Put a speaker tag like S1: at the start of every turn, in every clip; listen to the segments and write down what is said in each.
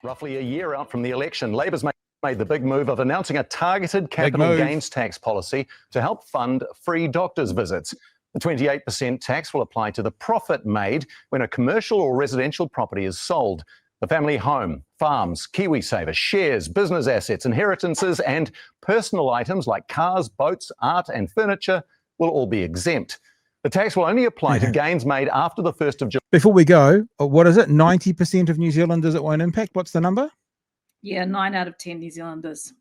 S1: Roughly a year out from the election, Labor's made the big move of announcing a targeted capital gains tax policy to help fund free doctors' visits. The 28% tax will apply to the profit made when a commercial or residential property is sold. The family home, farms, KiwiSaver, shares, business assets, inheritances and personal items like cars, boats, art and furniture will all be exempt. The tax will only apply to gains made after the 1st of July.
S2: Before we go, what is it? 90% of New Zealanders it won't impact? What's the number?
S3: Yeah, 9 out of 10 New Zealanders.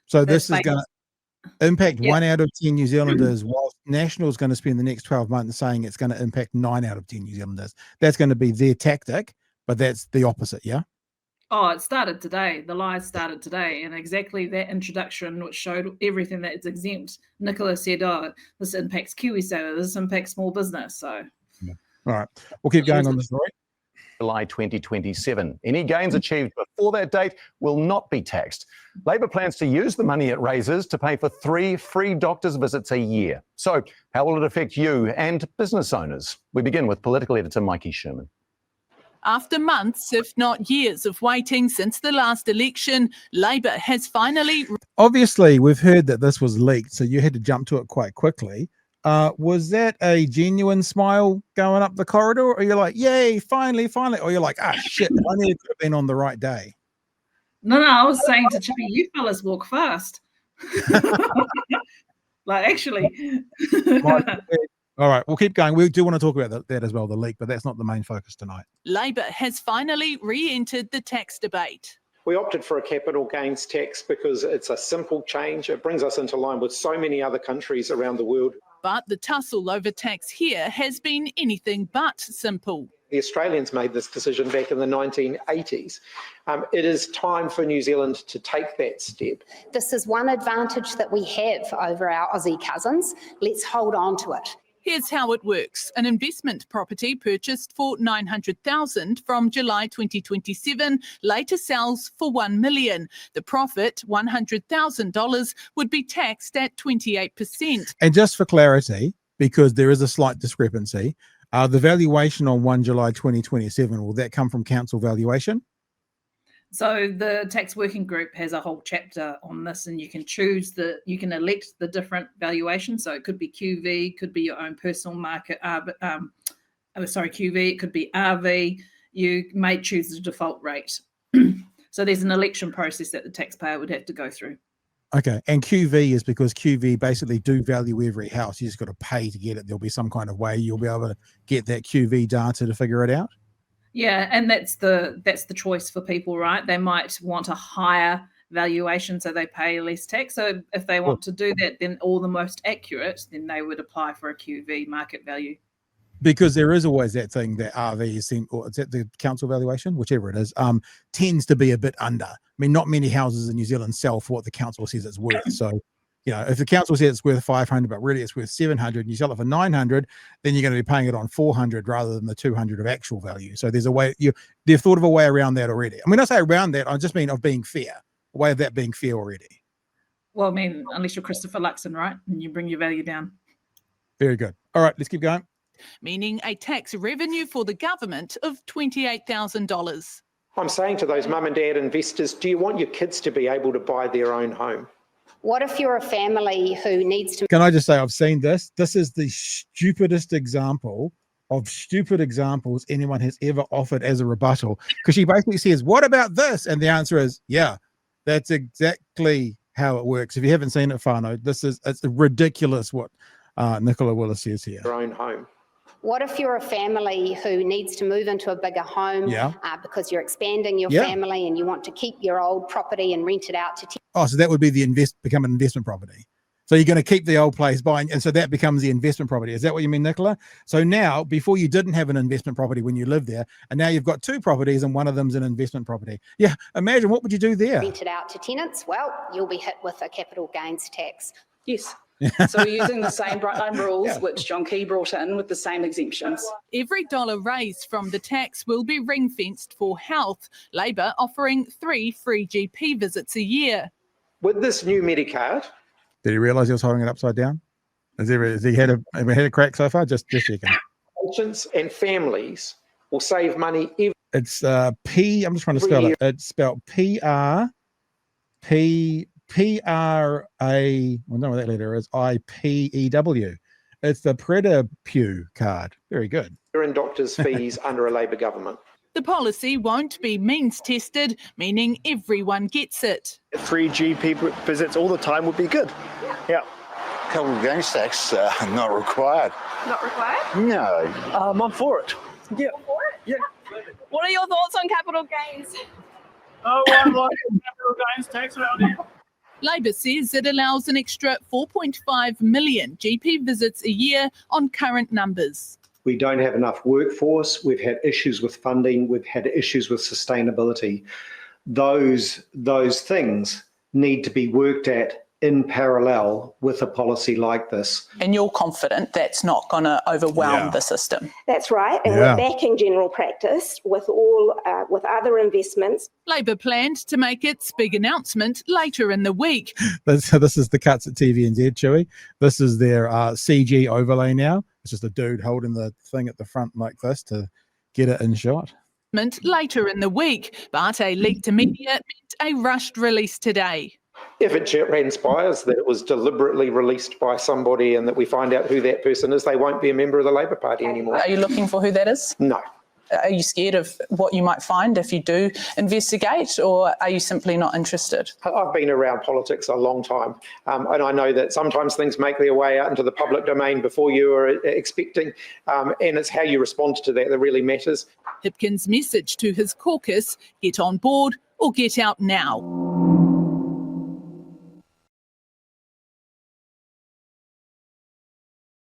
S2: So this is going to impact 1 out of 10 New Zealanders, while National is going to spend the next 12 months saying it's going to impact 9 out of 10 New Zealanders. That's going to be their tactic, but that's the opposite, yeah?
S3: Oh, it started today. The lies started today, and exactly that introduction, which showed everything that it's exempt. Nicola said, "Oh, this impacts KiwiSaver. This impacts small business." So,
S2: all right, we'll keep going on the story.
S1: July 2027. Any gains achieved before that date will not be taxed. Labor plans to use the money it raises to pay for 3 free doctors' visits a year. So, how will it affect you and business owners? We begin with political editor Mikey Sherman.
S4: After months, if not years, of waiting since the last election, Labor has finally...
S2: Obviously, we've heard that this was leaked, so you had to jump to it quite quickly. Was that a genuine smile going up the corridor? Or you're like, yay, finally, finally? Or you're like, ah, shit, I need to have been on the right day?
S3: No, I was saying to Chewie, you fellas walk fast. Like, actually...
S2: All right, we'll keep going. We do want to talk about that as well, the leak, but that's not the main focus tonight.
S4: Labor has finally re-entered the tax debate.
S5: We opted for a capital gains tax because it's a simple change. It brings us into line with so many other countries around the world.
S4: But the tussle over tax here has been anything but simple.
S5: The Australians made this decision back in the 1980s. It is time for New Zealand to take that step.
S6: This is one advantage that we have over our Aussie cousins. Let's hold on to it.
S4: Here's how it works. An investment property purchased for $900,000 from July 2027 later sells for $1 million. The profit, $100,000, would be taxed at 28%.
S2: And just for clarity, because there is a slight discrepancy, the valuation on 1 July 2027, will that come from council valuation?
S3: So the tax working group has a whole chapter on this, and you can you can elect the different valuations. So it could be QV, could be your own personal market, QV, it could be RV. You may choose the default rate. So there's an election process that the taxpayer would have to go through.
S2: Okay, and QV is because QV basically do value every house. You just got to pay to get it. There'll be some kind of way you'll be able to get that QV data to figure it out.
S3: Yeah, and that's the choice for people, right? They might want a higher valuation, so they pay less tax. So if they want to do that, then all the most accurate, then they would apply for a QV market value.
S2: Because there is always that thing that RV is, or is that the council valuation, whichever it is, tends to be a bit under. I mean, not many houses in New Zealand sell for what the council says it's worth. So, you know, if the council says it's worth 500, but really it's worth 700, and you sell it for 900, then you're going to be paying it on 400 rather than the 200 of actual value. So there's a way they've thought of a way around that already. I mean, I say around that, I just mean of being fair, a way of that being fair already.
S3: Well, I mean, unless you're Christopher Luxon, right? And you bring your value down.
S2: Very good. All right, let's keep going.
S4: Meaning a tax revenue for the government of $28,000.
S5: I'm saying to those mum and dad investors, do you want your kids to be able to buy their own home?
S6: What if you're a family who needs to...
S2: Can I just say I've seen this? This is the stupidest example of stupid examples anyone has ever offered as a rebuttal. Because she basically says, what about this? And the answer is, yeah, that's exactly how it works. If you haven't seen it, Whānau, it's ridiculous what Nicola Willis says here.
S5: Their own home.
S6: What if you're a family who needs to move into a bigger home because you're expanding your family and you want to keep your old property and rent it out to...
S2: Oh, so that would be become an investment property. So you're going to keep the old place buying, and so that becomes the investment property. Is that what you mean, Nicola? So now, before you didn't have an investment property when you lived there, and now you've got 2 properties and one of them's an investment property. Yeah, imagine, what would you do there?
S6: Rent it out to tenants? Well, you'll be hit with a capital gains tax.
S7: Yes. So we're using the same bright line rules which John Key brought in with the same exemptions.
S4: Every dollar raised from the tax will be ring-fenced for health, Labor offering 3 free GP visits a year.
S5: With this new Medicard...
S2: Did he realise he was holding it upside down? Has he had a crack so far? Just checking.
S5: Patients and families will save money every...
S2: It's P. I'm just trying to spell it. It's spelled P-R-A. Well, I don't know what that letter is. I-P-E-W. It's the Predapew card. Very good.
S5: In doctors' fees under a Labor government.
S4: The policy won't be means tested, meaning everyone gets it.
S8: Free GP visits all the time would be good. Yeah.
S9: Capital gains tax, not required.
S10: Not required?
S9: No.
S8: I'm for it. Yeah.
S10: For it?
S8: Yeah.
S10: What are your thoughts on capital gains?
S8: Oh, I like capital gains tax around here.
S4: Labor says it allows an extra 4.5 million GP visits a year on current numbers.
S5: We don't have enough workforce. We've had issues with funding. We've had issues with sustainability. Those things need to be worked at in parallel with a policy like this.
S7: And you're confident that's not going to overwhelm the system?
S11: That's right, and we're backing general practice with with other investments.
S4: Labor planned to make its big announcement later in the week.
S2: This is the cuts at TVNZ, Chewie. This is their CG overlay now. It's just a dude holding the thing at the front like this to get it in shot.
S4: Later in the week, but a leak to media meant a rushed release today.
S5: If it transpires that it was deliberately released by somebody and that we find out who that person is, they won't be a member of the Labor Party anymore.
S7: Are you looking for who that is?
S5: No.
S7: Are you scared of what you might find if you do investigate, or are you simply not interested?
S5: I've been around politics a long time, and I know that sometimes things make their way out into the public domain before you are expecting, and it's how you respond to that that really matters.
S4: Hipkins' message to his caucus: get on board or get out now.